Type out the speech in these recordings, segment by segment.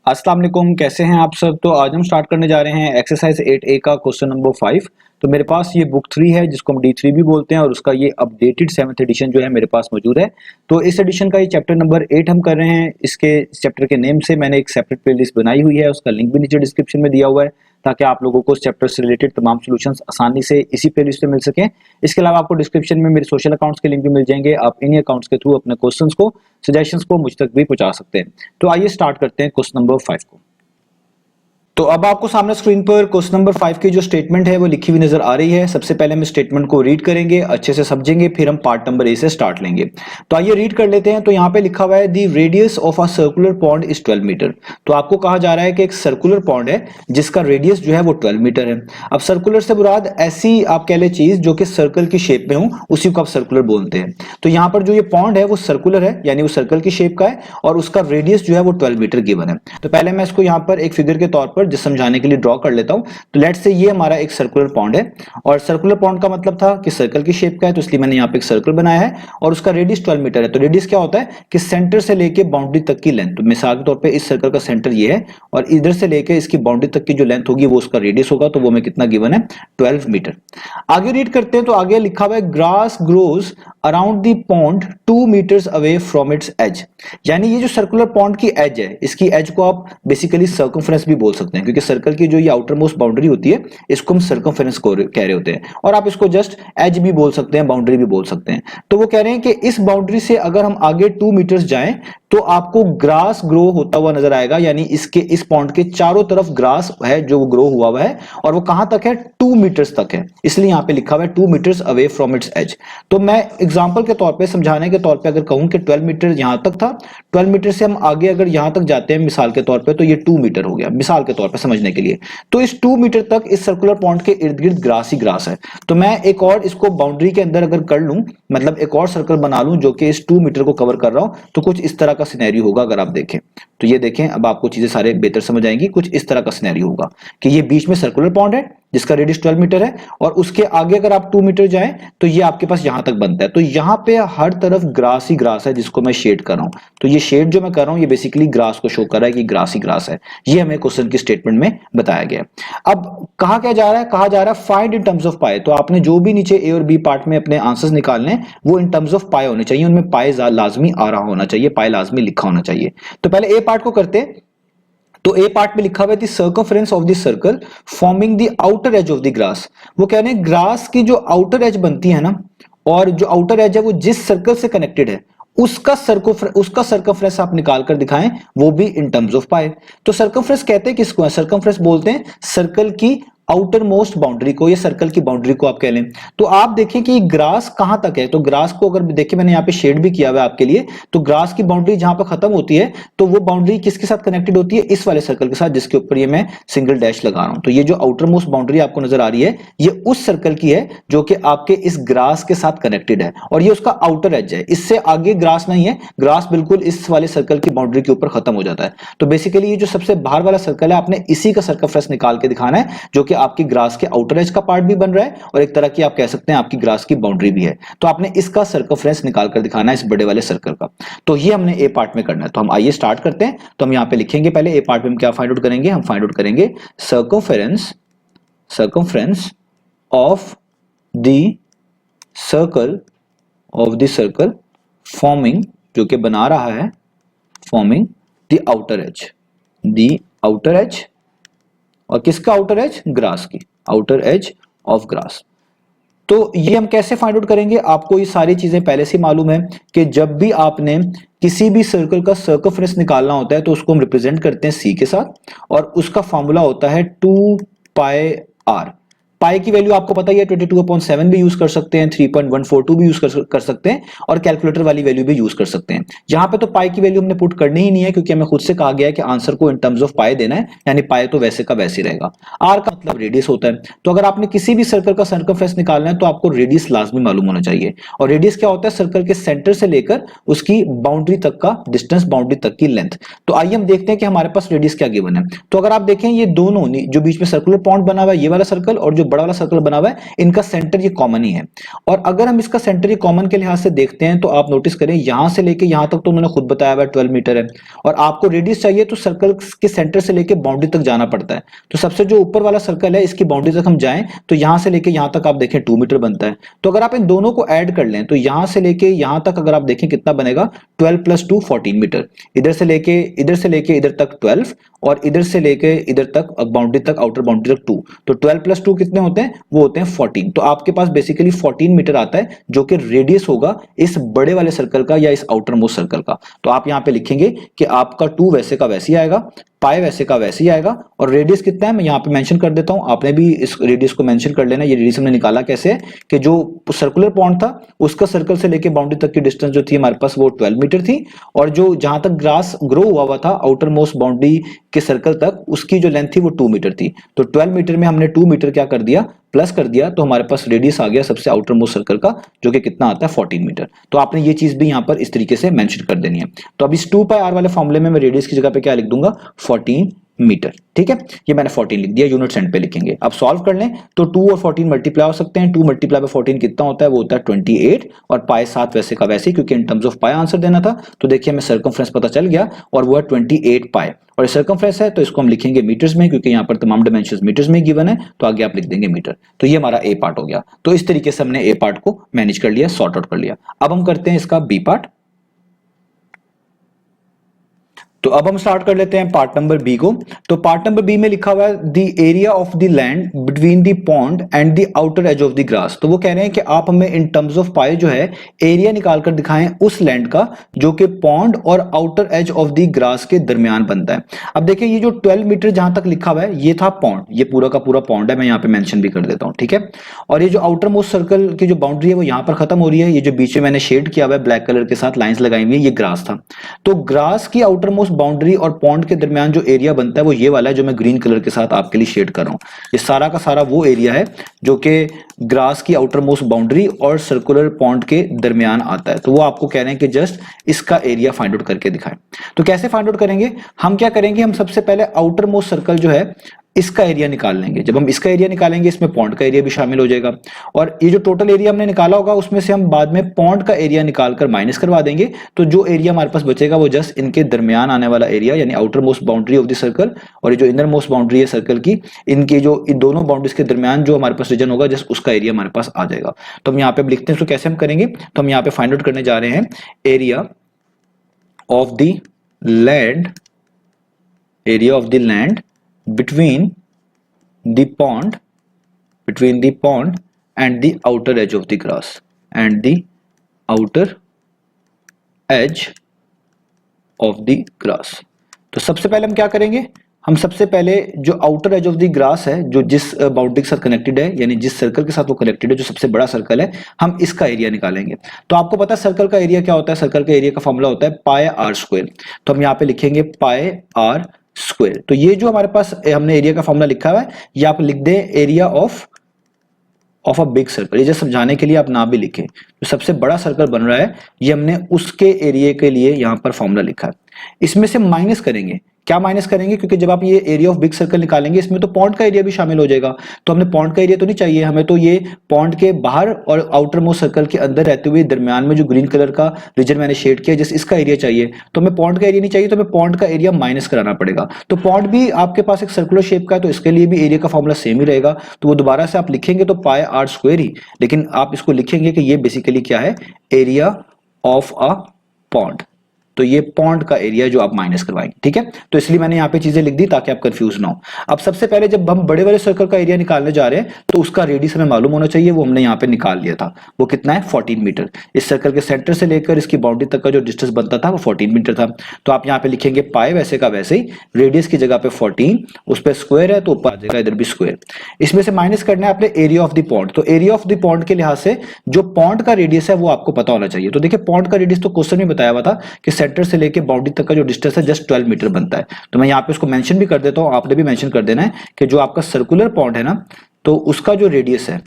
अस्सलाम वालेकुम, कैसे हैं आप सब। तो आज हम स्टार्ट करने जा रहे हैं एक्सरसाइज 8A का क्वेश्चन नंबर 5। तो मेरे पास ये बुक 3 है जिसको हम D3 भी बोलते हैं और उसका ये अपडेटेड 7th एडिशन जो है मेरे पास मौजूद है। तो इस एडिशन का ये चैप्टर नंबर 8 हम कर रहे हैं। इसके चैप्टर के नेम से मैंने एक सेपरेट प्लेलिस्ट बनाई हुई है, उसका लिंक भी नीचे डिस्क्रिप्शन में दिया हुआ है ताकि आप लोगों को उस चैप्टर से रिलेटेड तमाम सॉल्यूशंस आसानी से इसी प्लेलिस्ट से मिल सकें। इसके अलावा आपको डिस्क्रिप्शन में मेरे सोशल अकाउंट्स के लिंक भी मिल जाएंगे, आप इन्हीं अकाउंट्स के थ्रू अपने क्वेश्चंस को, सजेशंस को मुझ तक भी पहुंचा सकते हैं। तो आइए स्टार्ट करते हैं क्वेश्चन नंबर 5 को। तो अब आपको सामने स्क्रीन पर क्वेश्चन नंबर 5 की जो स्टेटमेंट है वो लिखी हुई नजर आ रही है। सबसे पहले हम स्टेटमेंट को रीड करेंगे, अच्छे से समझेंगे, फिर हम पार्ट नंबर ए से स्टार्ट लेंगे। तो आइए रीड कर लेते हैं। तो यहाँ पे लिखा हुआ है the radius of a circular pond is 12 metre. तो आपको कहा जा रहा है कि एक सर्कुलर पॉन्ड है जिसका रेडियस जो है वो 12 मीटर है। अब सर्कुलर से मुराद ऐसी आप कह ले चीज जो कि सर्कल की शेप में हो, उसी को आप सर्कुलर बोलते हैं। तो यहाँ पर जो ये पॉन्ड है वो सर्कुलर है, यानी वो सर्कल की शेप का है और उसका रेडियस जो है वो 12 मीटर गिवन है। तो पहले मैं इसको यहाँ पर एक फिगर के तौर पर जिस समझाने के लिए ड्रॉ कर लेता हूं। तो लेट्स से ये हमारा एक सर्कुलर पॉन्ड है और सर्कुलर पॉन्ड का मतलब था कि सर्कल की शेप का है, तो इसलिए मैंने यहाँ पे एक सर्कल बनाया है और उसका रेडियस 12 मीटर है। तो रेडियस क्या होता है कि सेंटर से लेके बाउंड्री तक की लेंथ। तो मिसाल के तौर पे इस सर्कल का सेंटर ये है और इधर से लेके इसकी बाउंड्री तक की जो लेंथ होगी वो उसका रेडियस होगा। तो वो में कितना गिवन है 12 मीटर। आगे रीड करते हैं। तो आगे लिखा हुआ है grass grows around the pond 2 metres away from its edge. यानी ये जो सर्कुलर पॉन्ड की एज है, इसकी एज को आप बेसिकली सर्कमफ्रेंस भी बोल सकते हैं, क्योंकि सर्कल की जो ये आउटर मोस्ट बाउंड्री होती है इसको हम सर्कमफ्रेंस कह रहे होते हैं। और आप इसको जस्ट एज भी बोल सकते हैं, बाउंड्री भी बोल सकते हैं। तो वो कह रहे हैं कि इस बाउंड्री से अगर हम आगे 2 मीटर्स जाएं तो आपको ग्रास ग्रो होता हुआ नजर आएगा, यानी इसके इस पॉन्ड के चारों तरफ ग्रास है जो वो ग्रो हुआ है और वो कहां तक है 2 मीटर्स तक है, इसलिए यहां पे लिखा हुआ है 2 metres away from its edge. तो मैं एग्जांपल के तौर पे, समझाने के तौर पे अगर कहूं कि 12 मीटर यहां तक था, 12 मीटर से हम आगे अगर यहां तक जाते हैं मिसाल के तौर पे, तो ये 2 मीटर हो गया मिसाल के तौर पे समझने के लिए। तो इस 2 मीटर तक इस सर्कुलर पॉन्ड के इर्द गिर्द ग्रास ही ग्रास है। तो मैं एक और इसको बाउंड्री के अंदर अगर कर लूं, मतलब एक और सर्कल बना लूं जो कि इस 2 मीटर को कवर कर रहा हूं, तो कुछ इस तरह का सिनेरियो होगा। अगर आप देखें तो ये देखें, अब आपको चीजें सारे बेहतर समझ आएंगी। कुछ इस तरह का सिनेरियो होगा कि ये बीच में सर्कुलर पॉन्ड है जिसका रेडियस 12 मीटर है और उसके आगे अगर आप 2 मीटर जाएं तो ये आपके पास यहां तक बनता है। तो यहां पे हर तरफ ग्रास ही ग्रास है जिसको मैं शेड कर रहा हूं। तो ये शेड जो मैं कर रहा हूं ये बेसिकली ग्रास को शो कर रहा है कि ग्रास ही ग्रास है। ये हमें क्वेश्चन की स्टेटमेंट में बताया गया है। अब कहा क्या जा रहा है, कहा जा रहा है फाइंड इन टर्म्स ऑफ पाई। तो आपने जो भी नीचे ए और बी पार्ट में अपने आंसर्स निकालने वो इन टर्म्स ऑफ पाई होने चाहिए, उनमें पाई लाजमी आ रहा होना चाहिए, पाई लाजमी लिखा होना चाहिए। तो पहले ए पार्ट को करते हैं। तो ए पार्ट में लिखा हुआ है the circumference of the circle forming the outer as of the grass. वो कह रहे हैं ग्रास की जो आउटर एज बनती है ना, और जो आउटर एज है वो जिस सर्कल से कनेक्टेड है उसका सर्कमफ्रेंस आप निकाल कर दिखाएं, वो भी इन टर्म्स ऑफ पाई। तो सर्कमफ्रेंस कहते हैं किसको है, सर्कमफ्रेंस बोलते हैं सर्कल की आउटर मोस्ट बाउंड्री को, या सर्कल की बाउंड्री को आप कह लें। तो आप देखें कि ग्रास कहां तक है। तो ग्रास को अगर देखिए मैंने यहाँ पे शेड भी किया हुआ है आपके लिए। तो ग्रास की बाउंड्री जहां पर खत्म होती है तो वो बाउंड्री किसके साथ कनेक्टेड होती है, इस वाले सर्कल के साथ जिसके ऊपर ये मैं सिंगल डैश लगा रहा हूं। तो ये जो आउटर मोस्ट बाउंड्री आपको नजर आ रही है ये उस सर्कल की है जो कि आपके इस ग्रास के साथ कनेक्टेड है और ये उसका आउटर एज है। इससे आगे ग्रास नहीं है, ग्रास बिल्कुल इस वाले सर्कल की बाउंड्री के ऊपर खत्म हो जाता है। तो बेसिकली ये जो सबसे बाहर वाला सर्कल है आपने इसी का सर्कमफ्रेंस निकाल के दिखाना है, जो कि आपकी ग्रास के आउटर एज का पार्ट भी बन रहा है और एक तरह की आप कह सकते हैं आपकी ग्रास की बाउंड्री भी है। तो आपने इसका सर्कमफ्रेंस निकाल कर दिखाना है इस बड़े वाले सर्कल का। तो ये हमने ए पार्ट में करना है। तो हम आइए स्टार्ट करते हैं। तो हम यहां पे लिखेंगे पहले ए पार्ट में हम क्या फाइंड आउट करेंगे, हम फाइंड आउट करेंगे circumference of the circle forming, जो कि बना रहा है फॉर्मिंग द आउटर एज, और किसका आउटर एज, ग्रास की आउटर एज ऑफ ग्रास। तो ये हम कैसे फाइंड आउट करेंगे, आपको ये सारी चीजें पहले से मालूम है कि जब भी आपने किसी भी सर्कल का सर्कमफ्रेंस निकालना होता है तो उसको हम रिप्रेजेंट करते हैं सी के साथ और उसका फॉर्मूला होता है 2 पाई आर। पाई की वैल्यू आपको पता ही है 22/7 भी यूज कर सकते हैं, 3.142 भी यूज कर सकते हैं और कैलकुलेटर वाली वैल्यू भी यूज कर सकते हैं। यहां पे तो पाई की वैल्यू हमने पुट करनी ही नहीं है क्योंकि हमें खुद से कहा गया है कि आंसर को इन टर्म्स ऑफ पाई देना है, यानी पाई तो वैसे का वैसे रहेगा। आर का मतलब रेडियस होता है। तो अगर आपने किसी भी सर्कल का सर्कमफ्रेंस निकालना है तो आपको रेडियस लाजमी मालूम होना चाहिए। और रेडियस क्या होता है, सर्कल के सेंटर से लेकर उसकी बाउंड्री तक का डिस्टेंस, बाउंड्री तक की लेंथ। तो आइए हम देखते हैं कि हमारे पास रेडियस क्या गिवन है। तो अगर आप देखें ये दोनों जो बीच में सर्कुलर पॉइंट बना हुआ है ये वाला सर्कल और जो बड़ा वाला सर्कल बना हुआ है, इनका सेंटर ये कॉमन ही है। और अगर हम इसका सेंटर ये कॉमन के लिहाज से देखते हैं तो आप नोटिस करें यहां से लेके यहां तक तो उन्होंने खुद बताया हुआ 12 मीटर है, और आपको रेडियस चाहिए तो सर्कल के सेंटर से लेके बाउंड्री तक जाना पड़ता है। तो सबसे जो ऊपर वाला सर्कल है इसकी बाउंड्री तक हम जाएं तो यहां से लेके यहां तक आप देखें 2 मीटर बनता है। तो अगर आप इन दोनों को ऐड कर लें तो यहां से लेके यहां तक अगर आप देखें कितना बनेगा, 12 + 2 14 मीटर। इधर से लेके इधर तक 12 और इधर से लेके इधर तक बाउंड्री तक, आउटर बाउंड्री तक 2, तो 12 + 2 कितने होते हैं, वो होते हैं 14। तो आपके पास बेसिकली 14 मीटर आता है जो कि रेडियस होगा इस बड़े वाले सर्कल का या इस आउटर मोस्ट सर्कल का। तो आप यहां पे लिखेंगे कि आपका 2 वैसे का वैसे ही आएगा, पाई वैसे का वैसे ही आएगा, और रेडियस कितना है मैं यहां पे मेंशन कर देता हूं, आपने भी इस रेडियस को मेंशन कर लेना। ये रेडियस हमने निकाला कैसे है कि जो सर्कुलर पॉइंट था उसका सर्कल से लेके बाउंड्री तक की डिस्टेंस जो थी हमारे पास वो 12 मीटर थी, और जो जहां तक ग्रास ग्रो हुआ था आउटर मोस्ट बाउंड्री के सर्कल तक उसकी जो लेंथ थी वो 2 मीटर थी। तो 12 मीटर में हमने 2 मीटर क्या कर दिया, प्लस कर दिया, तो हमारे पास रेडियस आ गया सबसे आउटर मोस्ट सर्कल का जो कि कितना आता है 14 मीटर। तो आपने ये चीज भी यहां पर इस तरीके से मेंशन कर देनी है। तो अब इस 2πr वाले फॉर्मूले में मैं रेडियस की जगह पे क्या लिख दूंगा, 14 मीटर। ठीक है, ये मैंने 14 लिख दिया, यूनिट सेंट पे लिखेंगे। अब सॉल्व कर लें तो 2 और 14 मल्टीप्लाई हो सकते हैं, 2 × 14 कितना होता है, वो होता है 28, और पाई 7 वैसे का वैसे, क्योंकि in terms of pi answer देना था। तो देखिए हमें सर्कमफ्रेंस पता चल गया और वो है 28 पाई, और सर्कमफ्रेंस है तो इसको हम लिखेंगे मीटर्स में, क्योंकि यहाँ पर तमाम डायमेंशंस मीटर्स में गिवन है, तो आगे आप लिख देंगे मीटर। तो ये हमारा ए पार्ट हो गया। तो इस तरीके से हमने ए पार्ट को मैनेज कर लिया, सॉर्ट आउट कर लिया। अब हम करते हैं इसका बी पार्ट। तो अब हम स्टार्ट कर लेते हैं पार्ट नंबर बी को। तो पार्ट नंबर बी में लिखा हुआ है the area of the land between the pond and the outer as of the grass. तो वो कह रहे हैं कि आप हमें इन टर्म्स ऑफ पाई जो है एरिया निकाल कर दिखाएं उस लैंड का जो कि पॉन्ड और outer as of the grass के दरमियान बनता है। अब देखिए ये जो 12 मीटर जहां तक लिखा हुआ है ये था पॉन्ड, ये पूरा का पूरा पॉन्ड है, मैं यहाँ पे मेंशन भी कर देता हूँ। ठीक है, और ये जो आउटर मोस्ट सर्कल की जो बाउंड्री है वो यहाँ पर खत्म हो रही है, ये जो बीच में मैंने शेड किया हुआ है ब्लैक कलर के साथ लाइंस लगाई हुई है, ये ग्रास था। तो ग्रास की आउटर मोस्ट बाउंड्री और पॉन्ड के दरमियान जो एरिया बनता है वो ये वाला है जो मैं ग्रीन कलर के साथ आपके लिए शेड कर रहा हूं। ये सारा का सारा वो एरिया है जो कि ग्रास की आउटर मोस्ट बाउंड्री और सर्कुलर पॉन्ड के दरमियान आता है। तो वो आपको कह रहे हैं कि जस्ट इसका एरिया फाइंड आउट करके दिखाएं। तो कैसे फाइंड आउट करेंगे, हम क्या करेंगे, हम सबसे पहले आउटर मोस्ट सर्कल जो है इसका एरिया निकाल लेंगे। जब हम इसका एरिया निकालेंगे इसमें पॉन्ड का एरिया भी शामिल हो जाएगा, और ये जो टोटल एरिया हमने निकाला होगा उसमें से हम बाद में पॉन्ड का एरिया निकालकर माइनस करवा देंगे। तो जो एरिया हमारे पास बचेगा वो जस्ट इनके दरमियान आने वाला एरिया, यानी outer most boundary of the circle और ये जो इनर मोस्ट बाउंड्री है सर्कल की, इनके जो इन दोनों बाउंड्रीज के दरमियान जो हमारे पास रीजन होगा जस्ट उसका एरिया हमारे पास आ जाएगा। तो हम यहाँ पे लिखते हैं, तो कैसे हम करेंगे, तो हम यहाँ पे फाइंड आउट करने जा रहे हैं area of the land, area of the land between the pond and the outer edge of the grass and the outer edge of the grass। तो सबसे पहले हम क्या करेंगे, हम सबसे पहले जो outer as of the grass है जो जिस बाउंड्री के साथ कनेक्टेड है, यानी जिस सर्कल के साथ वो कनेक्टेड है, जो सबसे बड़ा सर्कल है, हम इसका एरिया निकालेंगे। तो आपको पता है सर्कल का एरिया क्या होता है, सर्कल का एरिया का फॉर्मूला होता है पाई आर स्क्वायर। तो हम यहाँ पे लिखेंगे पाई आर स्क्वायर। तो ये जो हमारे पास हमने एरिया का फॉर्मूला लिखा हुआ है ये आप लिख दें area of a big circle. ये जस्ट समझाने के लिए आप ना भी लिखें, जो सबसे बड़ा सर्कल बन रहा है ये हमने उसके एरिया के लिए यहाँ पर फॉर्मूला लिखा है। इसमें से माइनस करेंगे, क्या माइनस करेंगे, क्योंकि जब आप ये एरिया ऑफ बिग सर्कल निकालेंगे इसमें तो पॉन्ड का एरिया भी शामिल हो जाएगा। तो हमने पॉन्ड का एरिया तो नहीं चाहिए, हमें तो ये पॉन्ड के बाहर और आउटर मोस्ट सर्कल के अंदर रहते हुए दरमियान में जो ग्रीन कलर का रीजन मैंने शेड किया जैसे इसका एरिया चाहिए। तो हमें पॉन्ड का एरिया नहीं चाहिए, तो हमें पॉन्ड का एरिया माइनस कराना पड़ेगा। तो पॉन्ड भी आपके पास एक सर्कुलर शेप का है तो इसके लिए भी एरिया का फॉर्मूला सेम ही रहेगा। तो वो दोबारा से आप लिखेंगे तो पाई आर स्क्वायर ही, लेकिन आप इसको लिखेंगे कि ये बेसिकली क्या है, एरिया ऑफ अ पॉन्ड। तो ये पॉन्ड का एरिया जो आप माइनस करवाएंगे। ठीक है, तो इसलिए मैंने यहाँ पे चीजें लिख दी ताकि आप कंफ्यूज ना हो। अब सबसे पहले जब हम बड़े वाले सर्कल का एरिया निकालने जा रहे हैं तो उसका रेडियस हमें मालूम होना चाहिए, वो हमने यहाँ पे निकाल लिया था। वो कितना है, 14 मीटर। इस सर्कल के सेंटर से लेकर इसकी बाउंड्री तक का जो डिस्टेंस बनता था वो 14 मीटर था। तो आप यहाँ पे लिखेंगे पाई वैसे का वैसे ही, रेडियस की जगह पे 14, उस पर स्क्वायर है तो ऊपर आ जाएगा इधर भी स्क्वायर। इसमें से माइनस करना है अपने एरिया ऑफ द पॉन्ड। तो एरिया ऑफ द पॉन्ड के लिहाज से जो पॉन्ड का रेडियस है वो आपको पता होना चाहिए। तो देखिए पॉन्ड का रेडियस तो क्वेश्चन में बताया हुआ था कि सेंटर से लेकर बाउंड्री तक का जो डिस्टेंस है जस्ट 12 मीटर बनता है। तो मैं यहाँ पे उसको मेंशन भी कर देता हूँ, आपने भी मेंशन कर देना है कि जो आपका सर्कुलर पॉन्ड है ना, तो उसका जो रेडियस है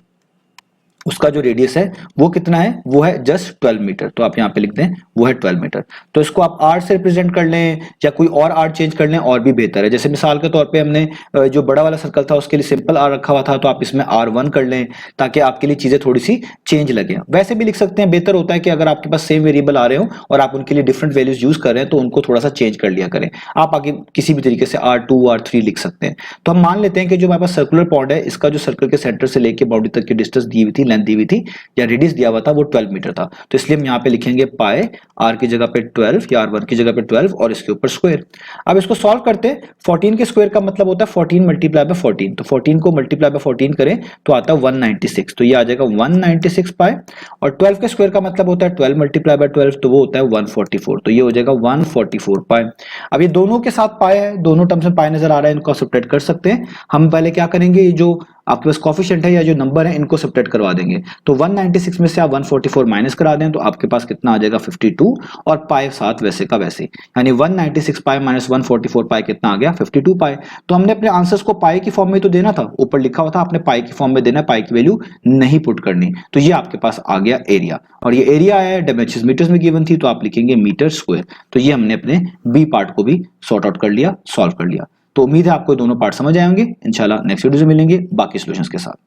उसका जो रेडियस है वो कितना है, वो है जस्ट 12 मीटर। तो आप यहाँ पे लिख दें वो है 12 मीटर। तो इसको आप आर से रिप्रेजेंट कर लें या कोई और आर चेंज कर लें और भी बेहतर है। जैसे मिसाल के तौर पे हमने जो बड़ा वाला सर्कल था उसके लिए सिंपल आर रखा हुआ था, तो आप इसमें R1 कर लें ताकि आपके लिए चीजें थोड़ी सी चेंज लगे। वैसे भी लिख सकते हैं, बेहतर होता है कि अगर आपके पास सेम वेरिएबल आ रहे हो और आप उनके लिए डिफरेंट वैल्यूज यूज कर रहे हैं तो उनको थोड़ा सा चेंज कर लिया करें। आप आगे किसी भी तरीके से R2 R3 लिख सकते हैं। तो हम मान लेते हैं कि जो हमारे पास सर्कुलर पॉन्ड है, इसका जो सर्कल के सेंटर से लेके बाउंड्री तक की डिस्टेंस दी हुई थी, लेंथ दी हुई थी या रेडियस दिया हुआ था, वो 12 मीटर था। तो इसलिए हम यहाँ पे लिखेंगे पाई आर की जगह पे 12 या R1 की जगह पे 12 और इसके ऊपर स्क्वायर। अब इसको सॉल्व करते हैं। 14 के स्क्वायर का मतलब होता है 14 मल्टीप्लाई बाय 14। तो 14 को मल्टीप्लाई बाय 14 करें तो आता है 196। तो ये आ जाएगा 196 पाई। और 12 के स्क्वायर का मतलब होता है 12 मल्टीप्लाई बाय 12, तो वो होता है 144। तो ये हो जाएगा 144 पाई। अब ये दोनों के साथ पाई है, दोनों टर्म्स में पाई नजर आ रहा है, इनको सब्ट्रैक्ट कर सकते हैं। हम पहले क्या करेंगे, ये जो आपके पास कोफिशिएंट है या जो नंबर है इनको सब्ट्रैक्ट करवा देंगे। तो 196 में से आप 144 माइनस करा दें तो आपके पास कितना आ जाएगा 52 और पाई साथ वैसे का वैसे, यानी 196 पाई माइनस 144 पाई कितना आ गया 52 पाई। तो हमने अपने आंसर्स को पाई की फॉर्म में तो देना था, ऊपर लिखा हुआ था आपने पाई की फॉर्म में देना है, पाई की वैल्यू नहीं पुट करनी। तो ये आपके पास आ गया एरिया, और ये एरिया है डायमेंशंस मीटर्स में गिवन थी तो आप लिखेंगे मीटर स्क्वायर। तो ये हमने अपने बी पार्ट को भी सॉर्ट आउट कर लिया, सॉल्व कर लिया। तो उम्मीद है आपको दोनों पार्ट समझ आए होंगे। इंशाल्लाह नेक्स्ट वीडियो में मिलेंगे बाकी सॉल्यूशंस के साथ।